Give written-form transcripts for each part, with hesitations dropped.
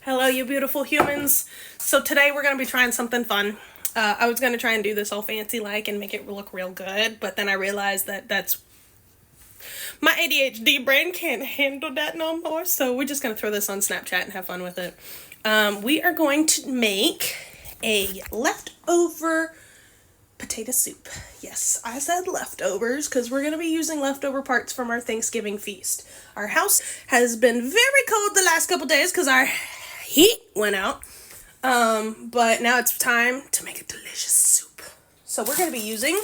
Hello, you beautiful humans. So today we're going to be trying something fun. I was going to try and do this all fancy-like and make it look real good, but then I realized that my ADHD brain can't handle that no more, so we're just going to throw this on Snapchat and have fun with it. We are going to make a leftover potato soup. Yes, I said leftovers because we're going to be using leftover parts from our Thanksgiving feast. Our house has been very cold the last couple days because our heat went out. But now it's time to make a delicious soup. So we're going to be using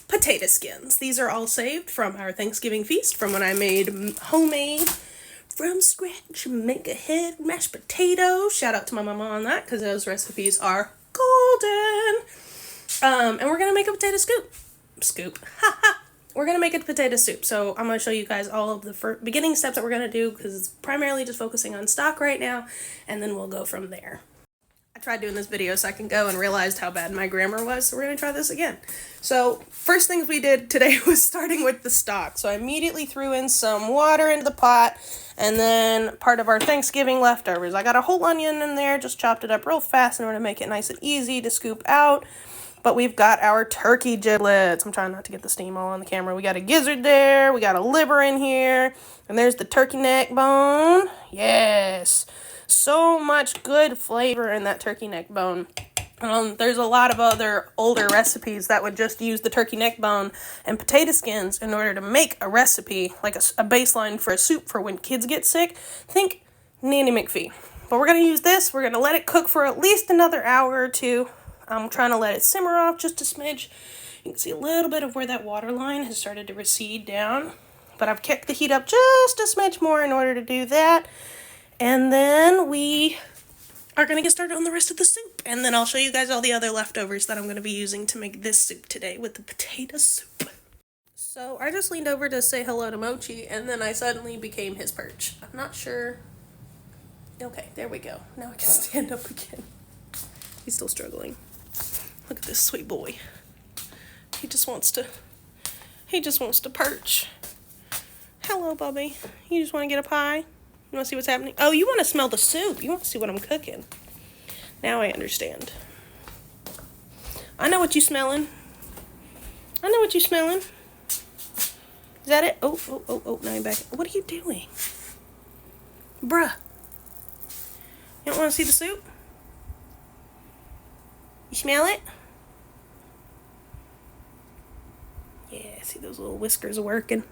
potato skins. These are all saved from our Thanksgiving feast from when I made homemade from scratch make ahead mashed potatoes. Shout out to my mama on that because those recipes are golden. And we're going to make a potato scoop. We're going to make a potato soup. So I'm going to show you guys all of the beginning steps that we're going to do because it's primarily just focusing on stock right now. And then we'll go from there. I tried doing this video a second ago and realized how bad my grammar was. So we're going to try this again. So first things we did today was starting with the stock. So I immediately threw in some water into the pot and then part of our Thanksgiving leftovers. I got a whole onion in there, just chopped it up real fast in order to make it nice and easy to scoop out. But we've got our turkey giblets. I'm trying not to get the steam all on the camera. We got a gizzard there. We got a liver in here. And there's the turkey neck bone. Yes. So much good flavor in that turkey neck bone. There's a lot of other older recipes that would just use the turkey neck bone and potato skins in order to make a recipe, like a baseline for a soup for when kids get sick. Think Nanny McPhee. But we're going to use this. We're going to let it cook for at least another hour or two. I'm trying to let it simmer off just a smidge. You can see a little bit of where that water line has started to recede down. But I've kicked the heat up just a smidge more in order to do that. And then we are going to get started on the rest of the soup. And then I'll show you guys all the other leftovers that I'm going to be using to make this soup today with the potato soup. So I just leaned over to say hello to Mochi, and then I suddenly became his perch. I'm not sure. Okay, there we go. Now I can stand up again. He's still struggling. Look at this sweet boy. He just wants to perch. Hello, Bubby. You just want to get a pie? You want to see what's happening? Oh, you want to smell the soup. You want to see what I'm cooking. Now I understand. I know what you smelling. Is that it? Oh, now I'm back. What are you doing? Bruh. You don't want to see the soup? You smell it? Yeah, see those little whiskers are working.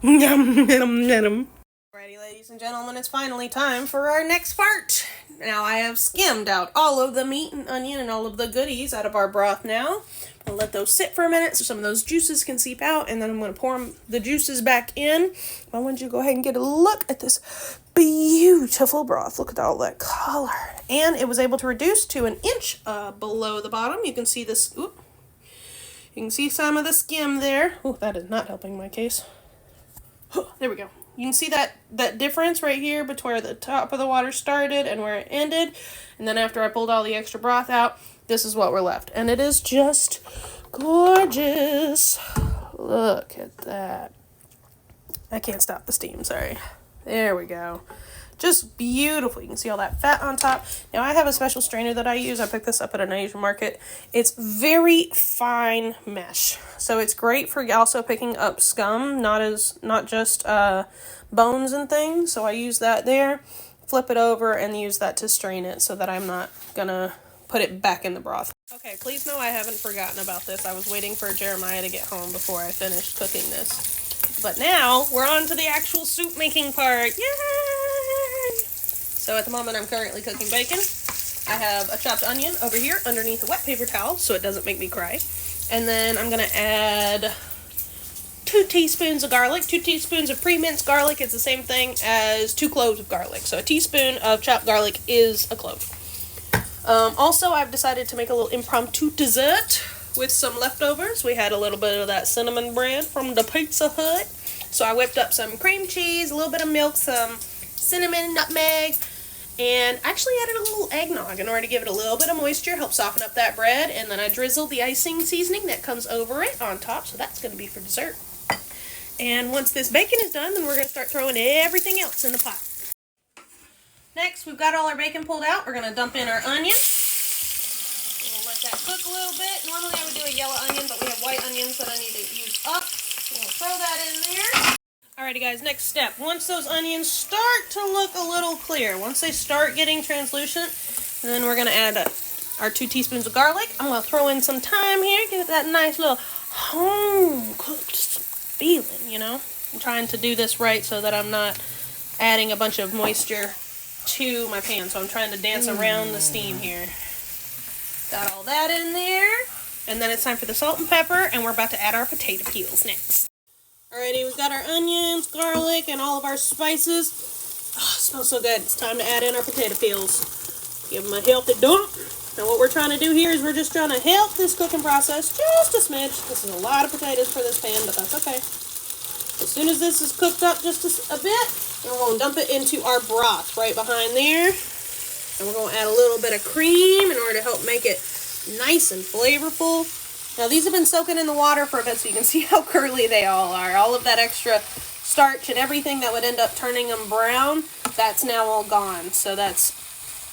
Yum, yum, yum. Alrighty, ladies and gentlemen, it's finally time for our next part. Now I have skimmed out all of the meat and onion and all of the goodies out of our broth now. I'll let those sit for a minute so some of those juices can seep out, and then I'm going to pour the juices back in. I want you to go ahead and get a look at this beautiful broth. Look at all that color. And it was able to reduce to an inch below the bottom. You can see this. Oop. You can see some of the skim there. Oh, that is not helping my case. There we go. You can see that difference right here between where the top of the water started and where it ended. And then after I pulled all the extra broth out, this is what we're left. And it is just gorgeous. Look at that. I can't stop the steam, sorry. There we go. Just beautiful. You can see all that fat on top. Now I have a special strainer that I use. I picked this up at an Asian market. It's very fine mesh. So it's great for also picking up scum, not just bones and things. So I use that there, flip it over, and use that to strain it so that I'm not gonna put it back in the broth. Okay, please know I haven't forgotten about this. I was waiting for Jeremiah to get home before I finished cooking this. But now we're on to the actual soup making part. Yay! So at the moment I'm currently cooking bacon. I have a chopped onion over here underneath a wet paper towel so it doesn't make me cry. And then I'm going to add 2 teaspoons of garlic. 2 teaspoons of pre-minced garlic is the same thing as 2 cloves of garlic. So a teaspoon of chopped garlic is a clove. Also, I've decided to make a little impromptu dessert with some leftovers. We had a little bit of that cinnamon bread from the Pizza Hut. So I whipped up some cream cheese, a little bit of milk, some cinnamon, nutmeg, and actually added a little eggnog in order to give it a little bit of moisture, help soften up that bread. And then I drizzled the icing seasoning that comes over it on top. So that's going to be for dessert. And once this bacon is done, then we're going to start throwing everything else in the pot. Next, we've got all our bacon pulled out. We're going to dump in our onion. We'll let that cook a little bit. Normally I would do a yellow onion, but we have white onions that I need to use up. We'll throw that in there. Alrighty guys, next step. Once those onions start to look a little clear, once they start getting translucent, then we're going to add our 2 teaspoons of garlic. I'm going to throw in some thyme here, get that nice little home-cooked feeling, you know. I'm trying to do this right so that I'm not adding a bunch of moisture to my pan, so I'm trying to dance around the steam here. Got all that in there, and then it's time for the salt and pepper, and we're about to add our potato peels next. Alrighty, we've got our onions, garlic, and all of our spices. Oh, it smells so good. It's time to add in our potato peels. Give them a healthy dump. Now what we're trying to do here is we're just trying to help this cooking process just a smidge. This is a lot of potatoes for this pan, but that's okay. As soon as this is cooked up just a bit, we're going to dump it into our broth right behind there. And we're going to add a little bit of cream in order to help make it nice and flavorful. Now these have been soaking in the water for a bit, so you can see how curly they all are. All of that extra starch and everything that would end up turning them brown, that's now all gone. So that's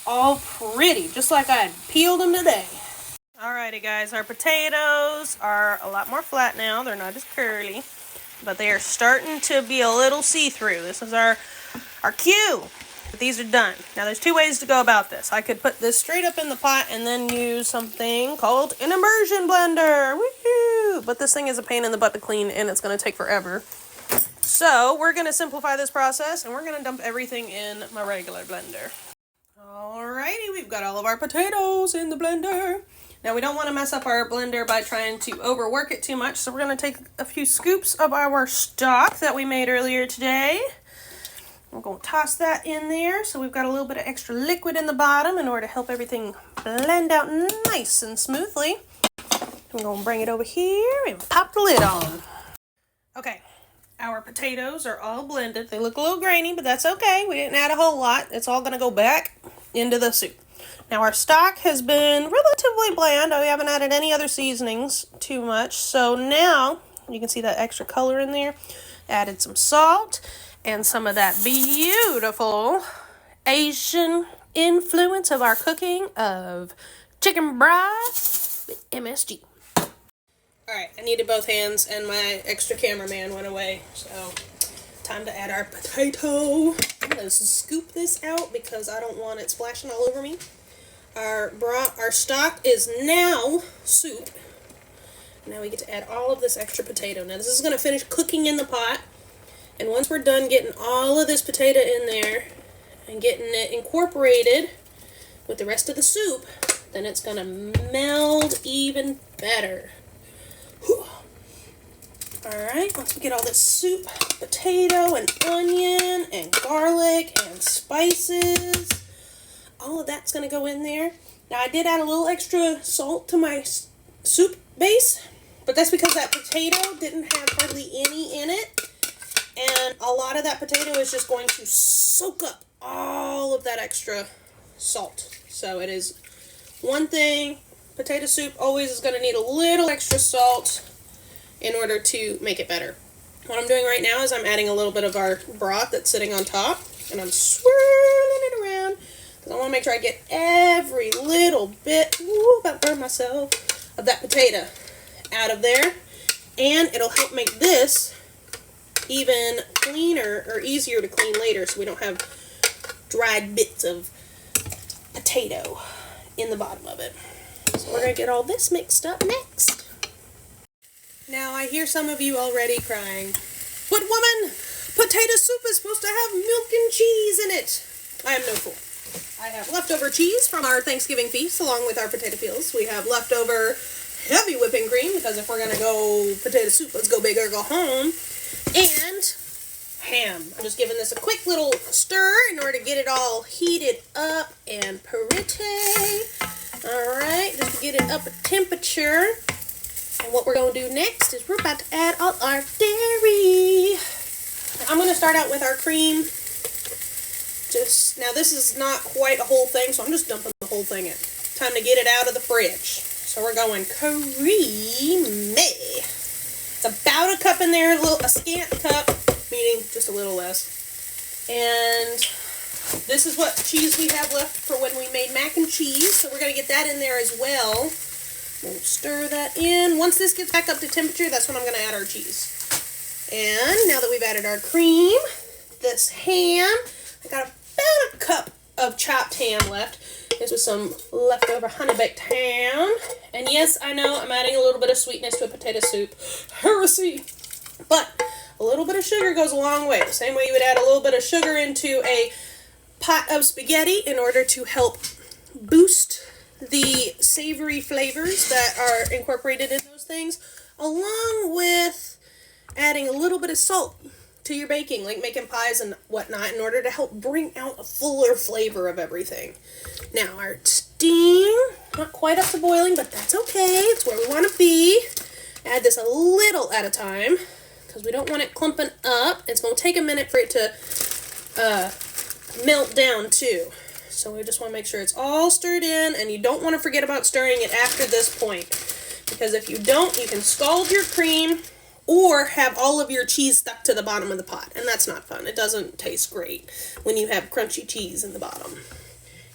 all pretty, just like I had peeled them today. Alrighty guys, our potatoes are a lot more flat now. They're not as curly, but they are starting to be a little see-through. This is our cue. These are done. Now there's 2 ways to go about this. I could put this straight up in the pot and then use something called an immersion blender. Woohoo! But this thing is a pain in the butt to clean and it's going to take forever. So we're going to simplify this process and we're going to dump everything in my regular blender. Alrighty, we've got all of our potatoes in the blender. Now we don't want to mess up our blender by trying to overwork it too much, so we're going to take a few scoops of our stock that we made earlier today. We're going to toss that in there so we've got a little bit of extra liquid in the bottom in order to help everything blend out nice and smoothly. I'm going to bring it over here and pop the lid on. Okay, our potatoes are all blended. They look a little grainy, but that's okay. We didn't add a whole lot. It's all going to go back into the soup. Now our stock has been relatively bland. We haven't added any other seasonings too much. So now you can see that extra color in there. Added some salt and some of that beautiful Asian influence of our cooking of chicken broth with MSG. Alright, I needed both hands and my extra cameraman went away. So time to add our potato. I'm going to scoop this out because I don't want it splashing all over me. Our stock is now soup. Now we get to add all of this extra potato. Now this is going to finish cooking in the pot. And once we're done getting all of this potato in there and getting it incorporated with the rest of the soup, then it's going to meld even better. Whew. Alright, once we get all this soup, potato and onion and garlic and spices, all of that's going to go in there. Now I did add a little extra salt to my soup base, but that's because that potato didn't have hardly any in it. And a lot of that potato is just going to soak up all of that extra salt. So it is one thing, potato soup always is going to need a little extra salt in order to make it better. What I'm doing right now is I'm adding a little bit of our broth that's sitting on top, and I'm swirling it around because I want to make sure I get every little bit, about burn myself, of that potato out of there. And it'll help make this even cleaner or easier to clean later so we don't have dried bits of potato in the bottom of it. So we're going to get all this mixed up next. Now I hear some of you already crying, "But woman, potato soup is supposed to have milk and cheese in it." I am no fool. I have leftover cheese from our Thanksgiving feast along with our potato peels. We have leftover heavy whipping cream because if we're going to go potato soup, let's go big or go home. And ham. I'm just giving this a quick little stir in order to get it all heated up and pretty. Alright, just to get it up at temperature. And what we're going to do next is we're about to add all our dairy. I'm going to start out with our cream. Now this is not quite a whole thing, so I'm just dumping the whole thing in. Time to get it out of the fridge. So we're going creamy. It's about about a cup in there, a scant cup, meaning just a little less. And this is what cheese we have left for when we made mac and cheese. So we're going to get that in there as well. We'll stir that in. Once this gets back up to temperature, that's when I'm going to add our cheese. And now that we've added our cream, this ham, I got about a cup of chopped ham left. This was some leftover honey-baked ham. And yes, I know I'm adding a little bit of sweetness to a potato soup. Heresy! But a little bit of sugar goes a long way. The same way you would add a little bit of sugar into a pot of spaghetti in order to help boost the savory flavors that are incorporated in those things, along with adding a little bit of salt to your baking, like making pies and whatnot, in order to help bring out a fuller flavor of everything. Now, our steam, not quite up to boiling, but that's okay. It's where we want to be. Add this a little at a time, because we don't want it clumping up. It's going to take a minute for it to melt down, too. So we just want to make sure it's all stirred in, and you don't want to forget about stirring it after this point, because if you don't, you can scald your cream or have all of your cheese stuck to the bottom of the pot, and that's not fun. It doesn't taste great when you have crunchy cheese in the bottom. You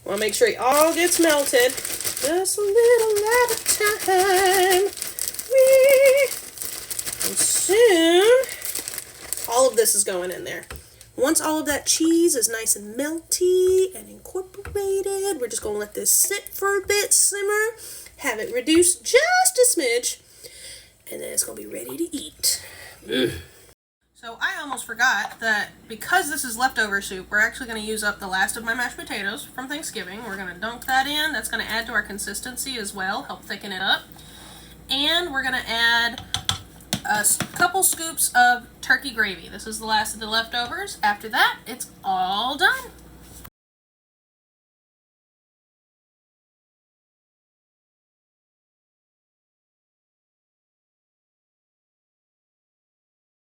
want to make sure it all gets melted, just a little at a time. And soon, all of this is going in there. Once all of that cheese is nice and melty and incorporated, we're just going to let this sit for a bit, simmer, have it reduce just a smidge, and then it's going to be ready to eat. So I almost forgot that because this is leftover soup, we're actually going to use up the last of my mashed potatoes from Thanksgiving. We're going to dunk that in. That's going to add to our consistency as well, help thicken it up. And we're going to add a couple scoops of turkey gravy. This is the last of the leftovers. After that, it's all done.